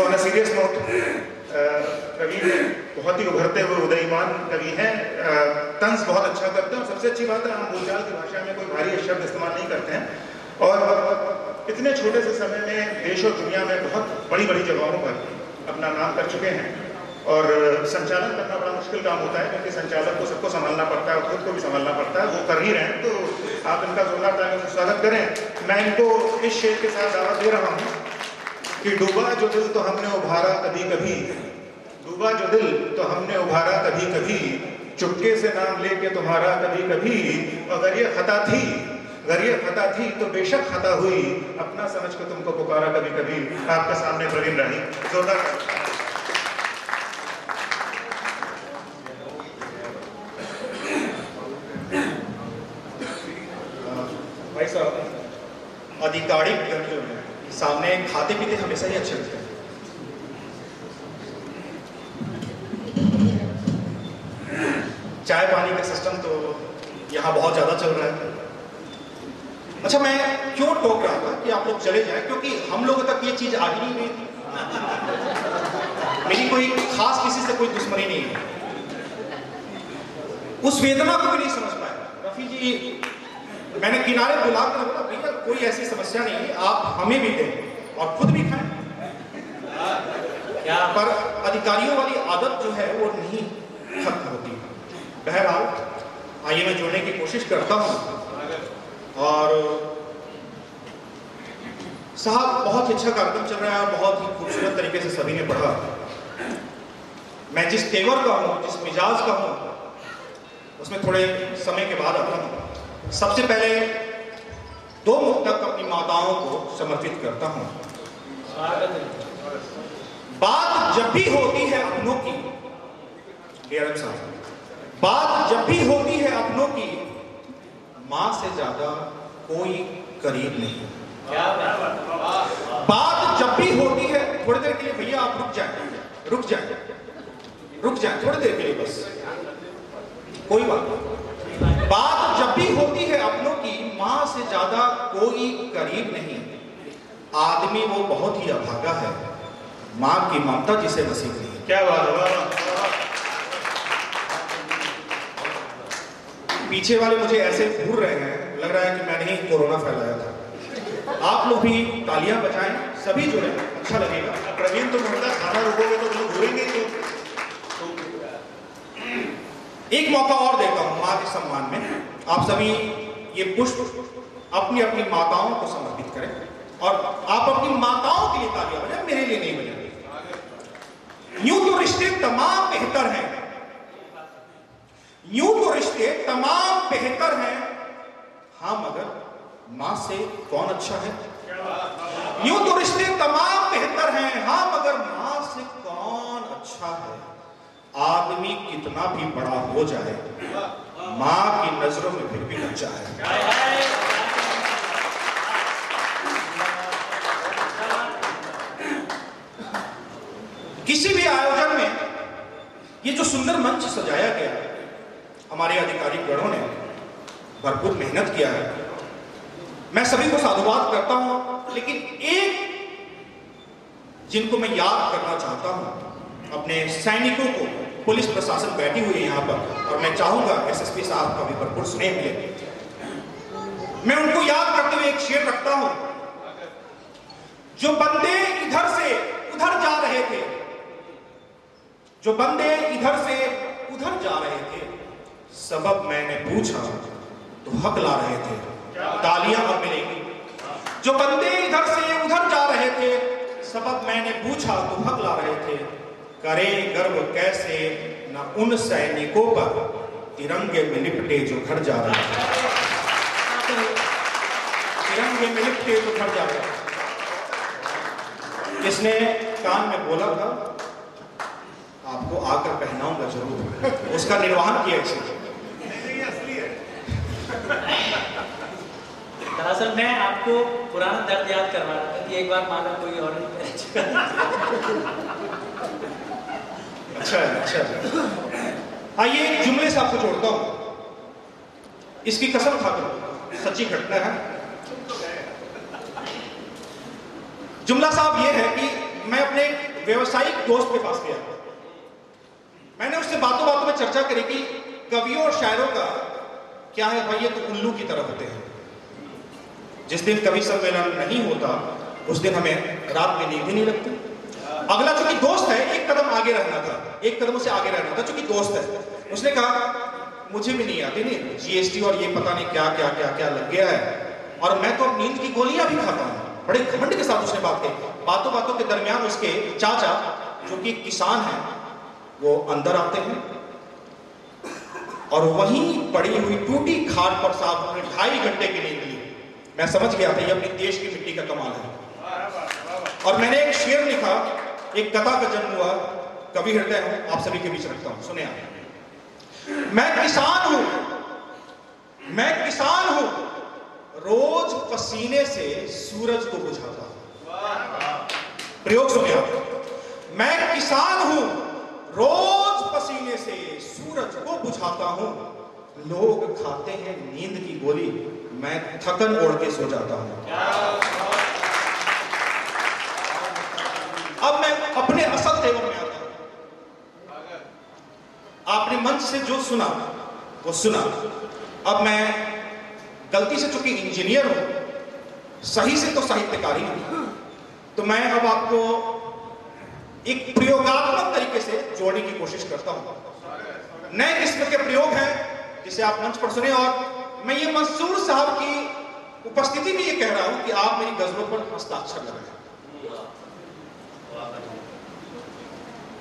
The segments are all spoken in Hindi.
ऑन अ सीरियस नोट, कवि बहुत ही उभरते हुए उदयमान कवि हैं, तंज बहुत अच्छा करते हैं और सबसे अच्छी बात है हम बोलचाल की भाषा में कोई भारी शब्द इस्तेमाल नहीं करते हैं और इतने छोटे से समय में देश और दुनिया में बहुत बड़ी बड़ी जगहों पर अपना नाम कर चुके हैं और संचालन करना बड़ा मुश्किल काम होता है क्योंकि संचालक को सबको संभालना पड़ता है और खुद को भी संभालना पड़ता है। वो कर ही रहे हैं, तो आप इनका जोरदार तालियों से स्वागत करें। मैं इनको इस शेर के साथ दावत दे रहा हूँ कि डूबा जो दिल तो हमने उभारा कभी कभी, डूबा जो दिल तो हमने उभारा कभी कभी, चुपके से नाम लेके तुम्हारा कभी कभी, अगर ये खता थी तो बेशक खता हुई, अपना समझ के तुमको पुकारा कभी कभी। आपके सामने प्रवीण राही, जोरदार। भाई साहब, आधिकारिक जो है सामने खाते पीते हमेशा ही अच्छे लगते हैं। चाय पानी का सिस्टम तो यहाँ बहुत ज्यादा चल रहा है। अच्छा, मैं क्यों टोक रहा था कि आप लोग चले जाएं, क्योंकि हम लोगों तक ये चीज आ ही नहीं रही थी। मेरी कोई खास किसी से कोई दुश्मनी नहीं है, उस वेदना को भी नहीं समझ पाया। रफी जी, मैंने किनारे बुलाकर बोला भैया कोई ऐसी समस्या नहीं है, आप हमें भी दें और खुद भी खाएं। क्या पर अधिकारियों वाली आदत जो है वो नहीं खत्म होती। बहरहाल आइए मैं जोड़ने की कोशिश करता हूं। और साहब, बहुत ही अच्छा कार्यक्रम चल रहा है और बहुत ही खूबसूरत तरीके से सभी ने पढ़ा। मैं जिस तेवर का हूं, जिस मिजाज का हूं, उसमें थोड़े समय के बाद आता हूं। सबसे पहले 2 मुक्तक अपनी माताओं को समर्पित करता हूं। बात जब भी होती है अपनों की, साहब, बात जब भी होती है अपनों की, मां से ज्यादा कोई करीब नहीं। बात जब भी होती है, थोड़ी देर के लिए भैया आप रुक जाए थोड़ी देर के लिए बस, कोई बात नहीं। बात जब भी होती है अपनों की, मां से ज्यादा कोई करीब नहीं। आदमी वो बहुत ही अभागा है, मां की ममता जिसे नसीब नहीं। क्या बात है। पीछे वाले मुझे ऐसे घूर रहे हैं, लग रहा है कि मैंने ही कोरोना फैलाया था। आप लोग भी तालियां बजाएं, सभी जुड़े, अच्छा लगेगा। प्रवीण तो मुर्दा खाना रुकोगे तो लोग घूरेंगे तो। एक मौका और देता हूं मां के सम्मान में। आप सभी ये पुष्प अपनी अपनी माताओं को समर्पित करें और आप अपनी माताओं के लिए तालियां बजाएं, मेरे लिए नहीं बजाएं। यूं तो रिश्ते तमाम बेहतर हैं, यूं तो रिश्ते तमाम बेहतर हैं, हाँ मगर मां से कौन अच्छा है। यूं तो रिश्ते तमाम बेहतर हैं, हाँ मगर मां से कौन अच्छा है। आदमी कितना भी बड़ा हो जाए, मां की नजरों में फिर भी बच्चा है। किसी भी आयोजन में ये जो सुंदर मंच सजाया गया है, हमारे आधिकारिक गणों ने भरपूर मेहनत किया है, मैं सभी को साधुवाद करता हूं। लेकिन एक जिनको मैं याद करना चाहता हूं, अपने सैनिकों को, पुलिस प्रशासन बैठी हुई है यहाँ पर और मैं चाहूंगा एसएसपी साहब का भी भरपूर स्नेह मिले। मैं उनको याद करते हुए एक शेर रखता हूं। जो बंदे इधर से उधर जा रहे थे, जो बंदे इधर से उधर जा रहे थे, सबब मैंने पूछा तो हक ला रहे थे। तालियां अब मिलेंगी। जो बंदे इधर से उधर जा रहे थे, सबब मैंने पूछा तो हक ला रहे थे। करे गर्व कैसे न उन सैनिकों पर, तिरंगे में लिपटे जो घर जा रहे थे। तिरंगे में लिपटे जो घर जा रहे थे। इसने कान में बोला था, आपको आकर पहनाऊंगा जरूर, उसका निर्वहन किया इसने। दरअसल मैं आपको पुराना दर्द याद करवा रहा था कि एक बार माना कोई और नहीं। अच्छा। आइए एक जुमले से आपको जोड़ता हूं, इसकी कसम खाकर, सच्ची घटना है। जुमला साहब ये है कि मैं अपने व्यवसायिक दोस्त के पास गया। मैंने उससे बातों बातों में चर्चा करी कि कवियों और शायरों का क्या है भाई, ये तो उल्लू की तरह होते हैं। जिस दिन कवि सम्मेलन नहीं होता उस दिन हमें रात में नींद ही नहीं लगती। अगला चूंकि दोस्त है, एक कदम आगे रहना था, एक कदम उसे आगे रहना था, चूंकि दोस्त है। उसने कहा मुझे भी नहीं आती, नहीं जीएसटी और ये पता नहीं क्या क्या क्या क्या लग गया है, और मैं तो अब नींद की गोलियां भी खाता हूं। बड़े घमंड के साथ उसने बात कही। बातों बातों के दरमियान उसके चाचा जो कि किसान हैं वो अंदर आते हैं और वहीं पड़ी हुई टूटी खाट पर साहब ने 2.5 घंटे की नींद ली। मैं समझ गया था ये अपने देश की मिट्टी का कमाल है। और मैंने एक शेर लिखा, एक कथा का जन्म हुआ, कवि हृदय हूं, आप सभी के बीच रखता हूं, सुने आप। मैं किसान हूं, रोज पसीने से सूरज को बुझाता हूं। प्रयोग सुने आप। मैं किसान हूं, रोज पसीने से सूरज को बुझाता हूं। लोग खाते हैं नींद की गोली, मैं थकन ओढ़ के सो जाता हूं। अब मैं अपने असल तेवर में आता हूं। आपने मंच से जो सुना वो सुना। अब मैं गलती से चूंकि इंजीनियर हूं, सही से तो साहित्यकारी हूं, तो मैं अब आपको एक प्रयोगात्मक तरीके से जोड़ने की कोशिश करता हूं। नए किस्म के प्रयोग हैं जिसे आप मंच पर सुने, और मैं ये मंसूर साहब की उपस्थिति में ये कह रहा हूं कि आप मेरी गजलों पर हस्ताक्षर लगाएं।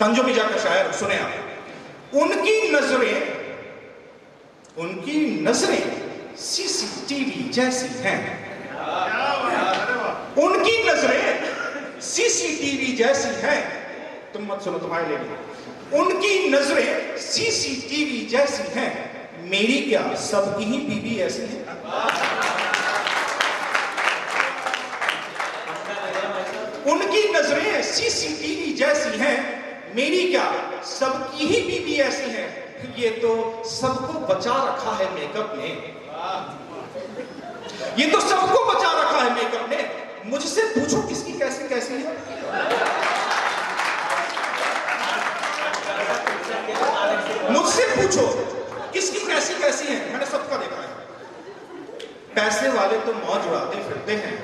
तंजो मिर्जा का शायर, सुने आप। उनकी नजरें सीसीटीवी जैसी हैं। उनकी नजरें सीसीटीवी जैसी हैं। तुम मत सुनो, तुम्हारे लिए। उनकी नजरें सीसीटीवी जैसी हैं, मेरी क्या सबकी ही बीवी ऐसी है। उनकी नजरें सीसीटीवी जैसी हैं, मेरी क्या सबकी ही बीवी ऐसी है। ये तो सबको बचा रखा है मेकअप ने, ये तो सबको बचा रखा है मेकअप ने। मुझसे पूछो किसकी कैसी कैसी है। मुझसे पूछो किसकी कैसी कैसी है, मैंने सबका देखा है। पैसे वाले तो मौज उड़ाते फिरते हैं,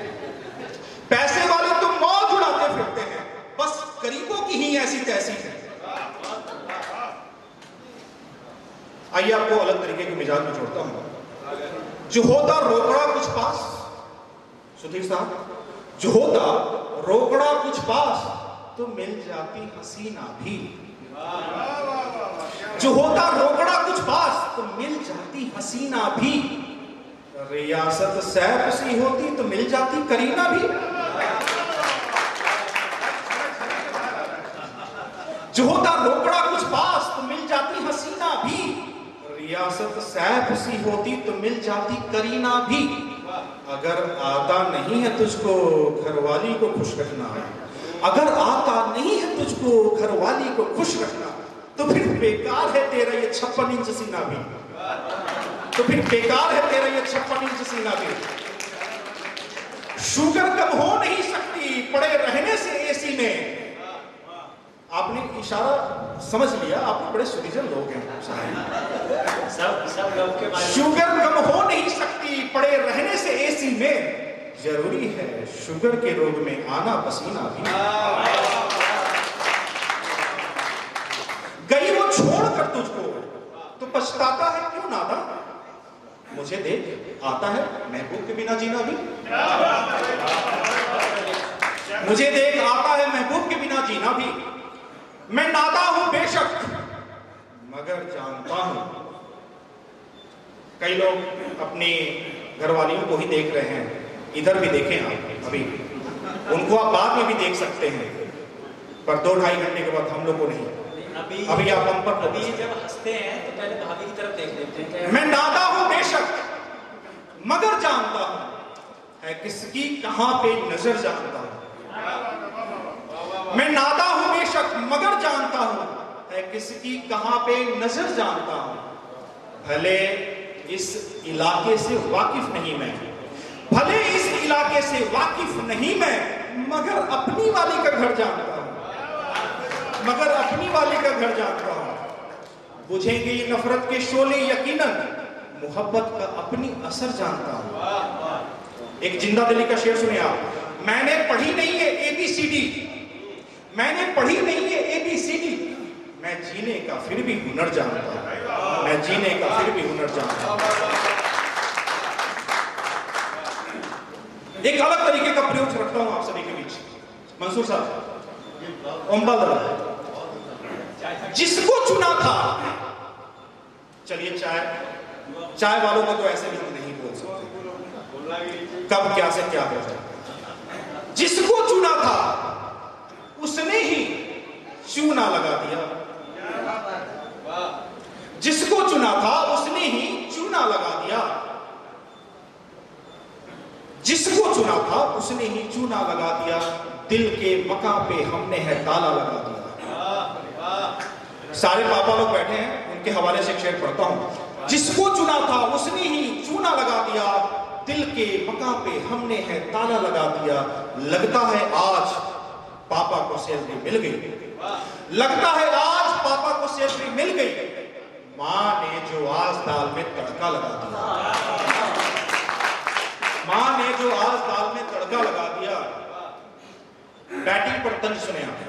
पैसे वाले तो मौज उड़ाते फिरते हैं, बस गरीबों की ही ऐसी तैसी है। आइए आपको अलग तरीके के मिजाज में जोड़ता हूं। जो होता रोकड़ा कुछ पास, सुधीर साहब, जो होता रोकड़ा कुछ पास तो मिल जाती हसीना भी। जो होता रोकड़ा कुछ पास तो मिल जाती हसीना भी। रियासत सैफ सी होती तो मिल जाती करीना भी। जो होता रोकड़ा कुछ पास तो मिल जाती हसीना भी। रियासत सैफ सी होती तो मिल जाती करीना भी। अगर आता नहीं है तुझको घरवाली को खुश रखना, अगर आता नहीं है तुझको घरवाली को खुश रखना, तो फिर बेकार है तेरा ये 56 इंच सीना भी। तो फिर बेकार है तेरा ये 56 इंच सीना भी। शुगर कम हो नहीं सकती पड़े रहने से एसी में। आपने इशारा समझ लिया, आप बड़े सुधीजन लोग हैं। सब लोग के बारे में। शुगर कम हो नहीं सकती पड़े रहने से एसी में। जरूरी है शुगर के रोग में आना पसीना भी। गई वो छोड़कर तुझको तो पछताता है क्यों नादा। मुझे देख आता है महबूब के बिना जीना भी। मुझे देख आता है महबूब के बिना जीना भी। मैं नादा हूं बेशक मगर जानता हूं। कई लोग अपनी घरवालियों को ही देख रहे हैं, इधर भी देखें आप, अभी उनको आप बाद में भी देख सकते हैं, पर 2-2.5 घंटे के बाद हम लोग को नहीं। अभी आप हम पर अभी जब हंसते हैं तो पहले भाभी की तरफ देख लेते हैं। मैं नादा हूं बेशक मगर जानता हूं, है किसकी कहां पे नजर जानता हूं। मैं नादा हूं बेशक मगर जानता हूं, है किसकी कहां पे नजर जानता हूं। भले इस इलाके से वाकिफ नहीं मैं, भले इस इलाके से वाकिफ नहीं मैं, मगर अपनी वाली का घर जानता हूं। मगर अपनी वाली का घर जानता हूं। बुझेंगे ये नफरत के शोले यकीनन, मोहब्बत का अपनी असर जानता हूं। एक जिंदा दिली का शेर सुने आप। मैंने पढ़ी नहीं है ABCD, मैंने पढ़ी नहीं है ABCD, मैं जीने का फिर भी हुनर जानता हूं, मैं जीने का फिर भी हुनर जानता हूं। एक अलग तरीके का प्रयोग रखता हूं आप सभी के बीच। मंसूर साहब, जिसको चुना था, चलिए चाय वालों को तो ऐसे भी नहीं बोल सकते, कब क्या से क्या हो जाए। जिसको चुना था उसने ही चूना लगा दिया, जिसको चुना था उसने ही चूना लगा दिया, जिसको चुना था उसने ही चूना लगा दिया, दिल के मकां पे हमने है ताला लगा दिया। सारे पापा लोग बैठे हैं, उनके हवाले से एक शेर पढ़ता हूं। जिसको चुना था उसने ही चूना लगा दिया, दिल के मकां पे हमने है ताला लगा दिया। लगता है आज पापा को सैलरी मिल गई, लगता है आज पापा को सैलरी मिल गई, माँ ने जो आज दाल में तड़का लगा दिया, माँ ने जो आज दाल में तड़का लगा दिया। बैटिंग पर तंज सुने आप।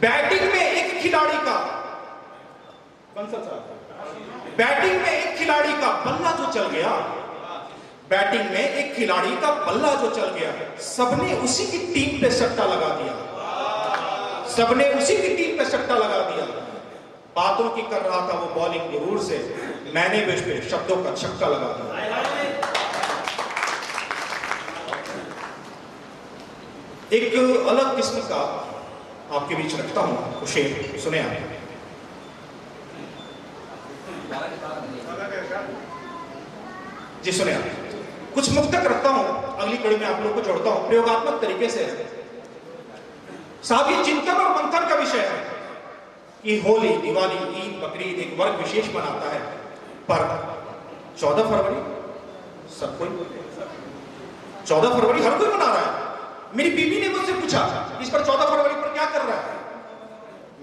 बैटिंग में एक खिलाड़ी का, बैटिंग में एक खिलाड़ी का बल्ला जो चल गया, बैटिंग में एक खिलाड़ी का बल्ला जो चल गया, सबने उसी की टीम पे सट्टा लगा दिया, सबने उसी की टीम पे सट्टा लगा दिया। बातों की कर रहा था वो बॉलिंग गुरूर से, मैंने भी उस पे शब्दों का छक्का लगा दिया। एक अलग किस्म का आपके बीच रखता हूं, शेर सुने आप। जी सुने आप। कुछ मुक्तक रखता हूं, अगली कड़ी में आप लोगों को जोड़ता हूं प्रयोगात्मक तरीके से। साहब ये चिंतन और मंथन का विषय है कि होली, दिवाली, ईद, बकरीद एक वर्ग विशेष मनाता है, पर 14 फरवरी सब कोई, 14 फरवरी हर कोई मना रहा है। मेरी बीवी ने मुझसे पूछा इस पर 14 फरवरी पर क्या कर रहा है।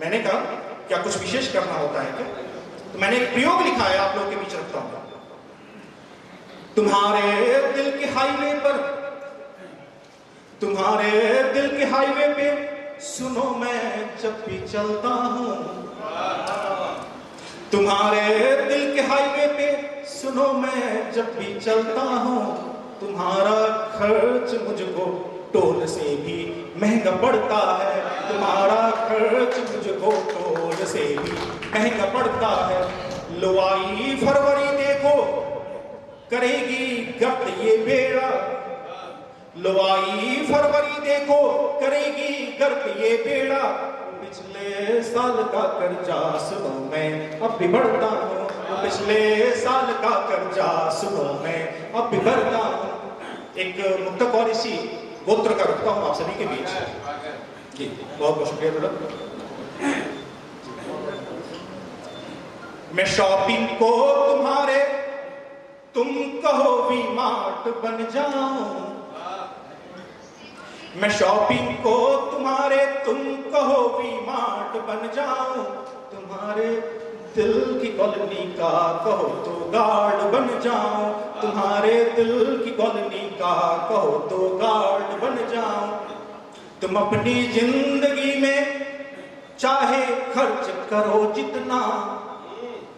मैंने कहा क्या कुछ विशेष करना होता है क्या? तो मैंने एक प्रयोग लिखा है, आप लोगों के बीच रखता हूं। तुम्हारे दिल के हाईवे पर, तुम्हारे दिल के हाईवे पे सुनो मैं जब भी चलता हूं, तुम्हारे दिल के हाईवे पे सुनो मैं जब भी चलता हूं, तुम्हारा खर्च मुझको टोल से भी महंगा पड़ता है, तुम्हारा खर्च मुझको टोल से भी महंगा पड़ता है। लो आई फरवरी देखो करेगी गर्द ये बेड़ा, लो आई फरवरी देखो करेगी गर्द ये बेड़ा, पिछले साल का कर्जा सुनो मैं अब भी भरता हूँ, पिछले साल का कर्जा सुनो मैं अब भी भरता हूँ। एक मुक्तक और इसी गोत्र का रखता हूं आप सभी के बीच। जी बहुत बहुत शुक्रिया मैडम। मैं शॉपिंग को तुम्हारे तुम कहो वी मार्ट बन जाऊं, मैं शॉपिंग को तुम्हारे तुम कहो वी मार्ट बन जाऊं, तुम्हारे दिल की कॉलोनी का कहो तो गार्ड बन जाऊं, तुम्हारे दिल की कॉलोनी का कहो तो गार्ड बन जाऊं। तुम अपनी जिंदगी में चाहे खर्च करो जितना,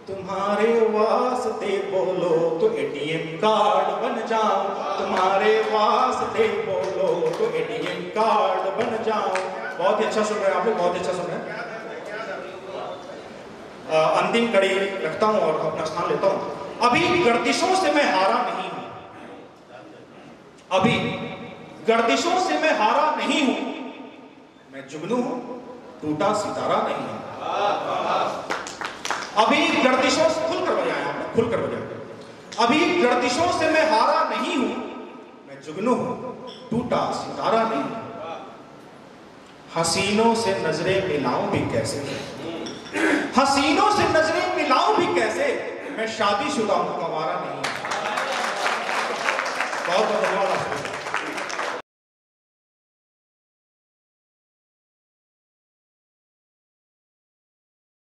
तुम्हारे वास्ते बोलो तो ATM कार्ड बन जाऊं, तुम्हारे वास्ते बोलो तो ATM कार्ड बन जाऊं। बहुत ही अच्छा सुन रहे हैं आप लोग, बहुत अच्छा सुन रहे हैं। अंतिम कड़ी रखता हूं और अपना स्थान लेता हूं। अभी गर्दिशों से मैं हारा नहीं हूं, अभी गर्दिशों से मैं हारा नहीं हूं, मैं जुगनू हूं टूटा सितारा नहीं हूं। अभी गर्दिशों से खुलकर बजाएं आप, खुलकर बजाएं। अभी गर्दिशों से मैं हारा नहीं हूं, मैं जुगनू हूं टूटा सितारा नहीं हूं। हसीनों से नजरें मिलाऊं भी कैसे, हसीनों से नजरें मिलाऊं भी कैसे, मैं शादीशुदा हूं, कुंवारा नहीं। बहुत बहुत धन्यवाद।